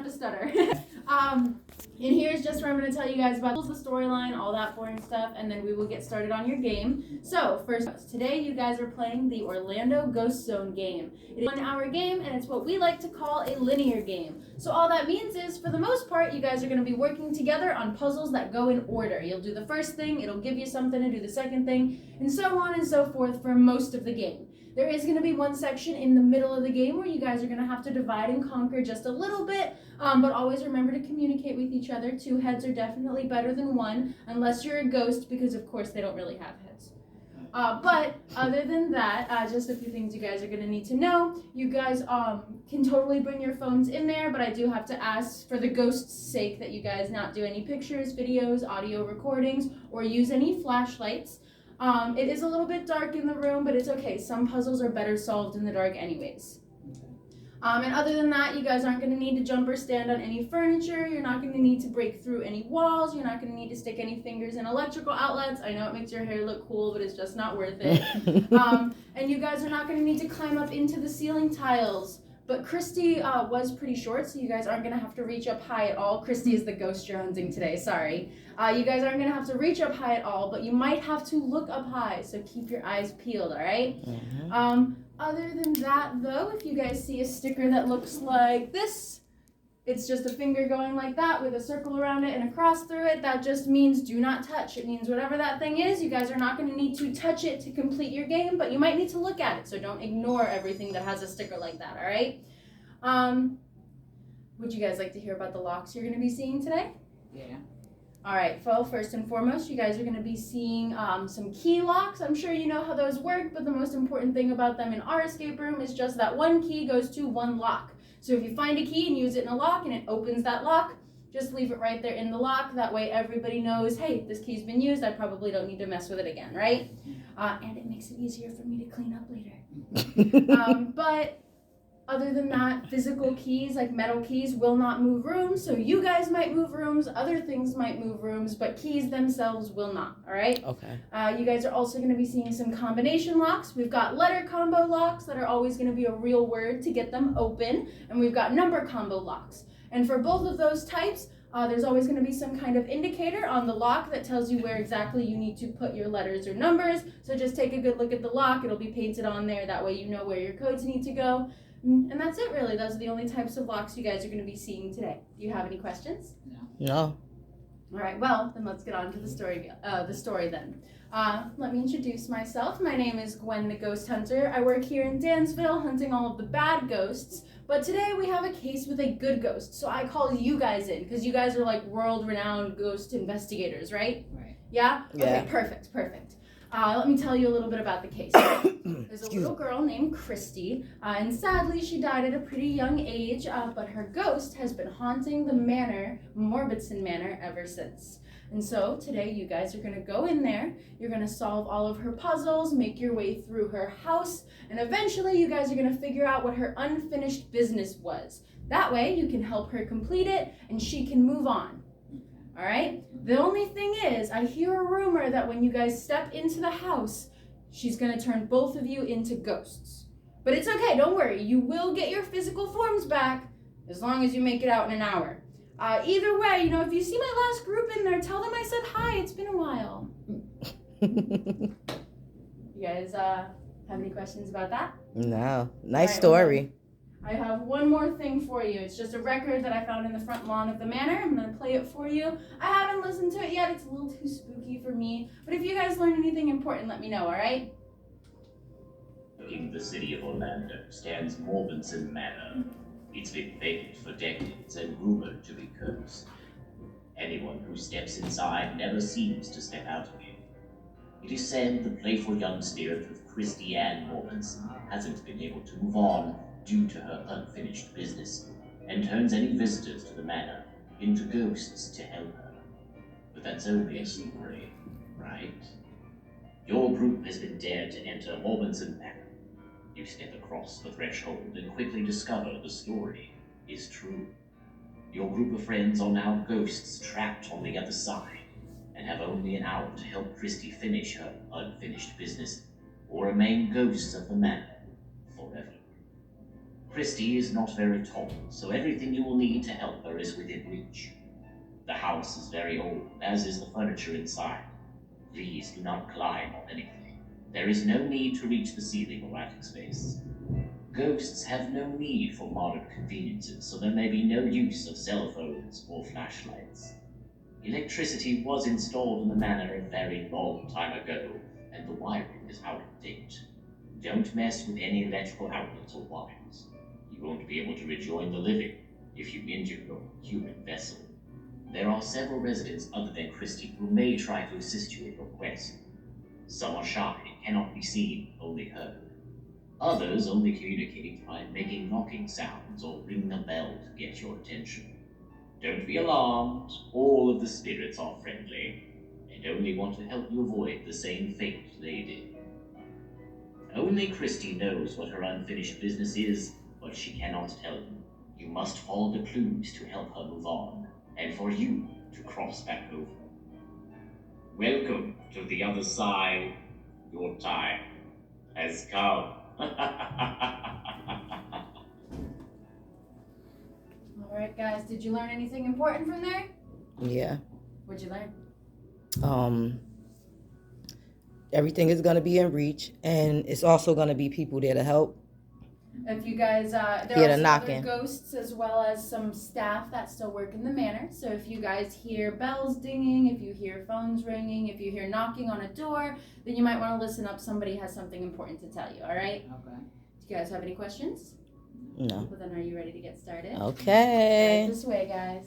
to stutter. And here's just where I'm going to tell you guys about the storyline, all that boring stuff, and then we will get started on your game. So, first, today you guys are playing the Orlando Ghost Zone game. It is a 1-hour game, and it's what we like to call a linear game. So all that means is, for the most part, you guys are going to be working together on puzzles that go in order. You'll do the first thing, it'll give you something to do the second thing, and so on and so forth for most of the game. There is going to be one section in the middle of the game where you guys are going to have to divide and conquer just a little bit, but always remember to communicate with each other. 2 heads are definitely better than 1, unless you're a ghost, because of course they don't really have heads. But other than that, just a few things you guys are going to need to know. You guys can totally bring your phones in there, but I do have to ask for the ghost's sake that you guys not do any pictures, videos, audio recordings, or use any flashlights. It is a little bit dark in the room, but it's okay. Some puzzles are better solved in the dark anyways. And other than that, you guys aren't going to need to jump or stand on any furniture. You're not going to need to break through any walls. You're not going to need to stick any fingers in electrical outlets. I know it makes your hair look cool, but it's just not worth it. And you guys are not going to need to climb up into the ceiling tiles. But Christy was pretty short, so you guys aren't going to have to reach up high at all. Christy is the ghost you're hunting today, sorry. You guys aren't going to have to reach up high at all, but you might have to look up high, so keep your eyes peeled, all right? Mm-hmm. Other than that, though, if you guys see a sticker that looks like this, it's just a finger going like that with a circle around it and a cross through it. That just means do not touch. It means whatever that thing is, you guys are not going to need to touch it to complete your game, but you might need to look at it, so don't ignore everything that has a sticker like that, all right? Would you guys like to hear about the locks you're going to be seeing today? Yeah. All right, well, first and foremost, you guys are going to be seeing some key locks. I'm sure you know how those work, but the most important thing about them in our escape room is just that one key goes to one lock. So if you find a key and use it in a lock and it opens that lock, just leave it right there in the lock. That way everybody knows, hey, this key's been used. I probably don't need to mess with it again, right? And it makes it easier for me to clean up later. But other than that, physical keys, like metal keys, will not move rooms. So you guys might move rooms, other things might move rooms, but keys themselves will not, all right? Okay. You guys are also going to be seeing some combination locks. We've got letter combo locks that are always going to be a real word to get them open. And we've got number combo locks. And for both of those types, there's always going to be some kind of indicator on the lock that tells you where exactly you need to put your letters or numbers. So just take a good look at the lock. It'll be painted on there. That way you know where your codes need to go. And that's it, really. Those are the only types of locks you guys are going to be seeing today. Do you have any questions? No. All right, well, then let's get on to the story then. Let me introduce myself. My name is Gwen the Ghost Hunter. I work here in Dansville hunting all of the bad ghosts. But today we have a case with a good ghost. So I call you guys in because you guys are like world-renowned ghost investigators, right? Right. Yeah? Yeah. Okay, perfect. Let me tell you a little bit about the case. There's a little girl named Christy, and sadly she died at a pretty young age, but her ghost has been haunting the manor, Morbidson Manor, ever since. And so today you guys are going to go in there, you're going to solve all of her puzzles, make your way through her house, and eventually you guys are going to figure out what her unfinished business was. That way you can help her complete it and she can move on. All right? The only thing is, I hear a rumor that when you guys step into the house, she's going to turn both of you into ghosts. But it's okay, don't worry. You will get your physical forms back as long as you make it out in an hour. Either way, you know, if you see my last group in there, tell them I said hi. It's been a while. You guys have any questions about that? No. Nice All right, story. I have one more thing for you. It's just a record that I found in the front lawn of the manor. I'm going to play it for you. I haven't listened to it yet. It's a little too spooky for me. But if you guys learn anything important, let me know, all right? In the city of Orlando stands Morbidson Manor. It's been vacant for decades and rumored to be cursed. Anyone who steps inside never seems to step out again. It is said the playful young spirit of Christy Ann Morbidson hasn't been able to move on due to her unfinished business, and turns any visitors to the manor into ghosts to help her. But that's only a story, right? Your group has been dared to enter Morbidson Manor. You step across the threshold and quickly discover the story is true. Your group of friends are now ghosts trapped on the other side, and have only an hour to help Christy finish her unfinished business, or remain ghosts of the manor forever. Christie is not very tall, so everything you will need to help her is within reach. The house is very old, as is the furniture inside. Please do not climb on anything. There is no need to reach the ceiling or attic space. Ghosts have no need for modern conveniences, so there may be no use of cell phones or flashlights. Electricity was installed in the manor a very long time ago, and the wiring is out of date. Don't mess with any electrical outlets or wires. You won't be able to rejoin the living if you injure your human vessel. There are several residents other than Christie who may try to assist you in your quest. Some are shy and cannot be seen, only heard. Others only communicate by making knocking sounds or ringing a bell to get your attention. Don't be alarmed, all of the spirits are friendly, and only want to help you avoid the same fate they did. Only Christie knows what her unfinished business is, but she cannot tell you. You must follow the clues to help her move on, and for you to cross back over. Welcome to the other side. Your time has come. Alright guys, did you learn anything important from there? Yeah. What'd you learn? Everything is going to be in reach, and it's also going to be people there to help. If you guys, there are Hear the some knocking. other ghosts as well as some staff that still work in the manor. So if you guys hear bells dinging, if you hear phones ringing, if you hear knocking on a door, then you might want to listen up. Somebody has something important to tell you, all right? Okay. Do you guys have any questions? No. Well, then are you ready to get started? Okay. Right this way, guys.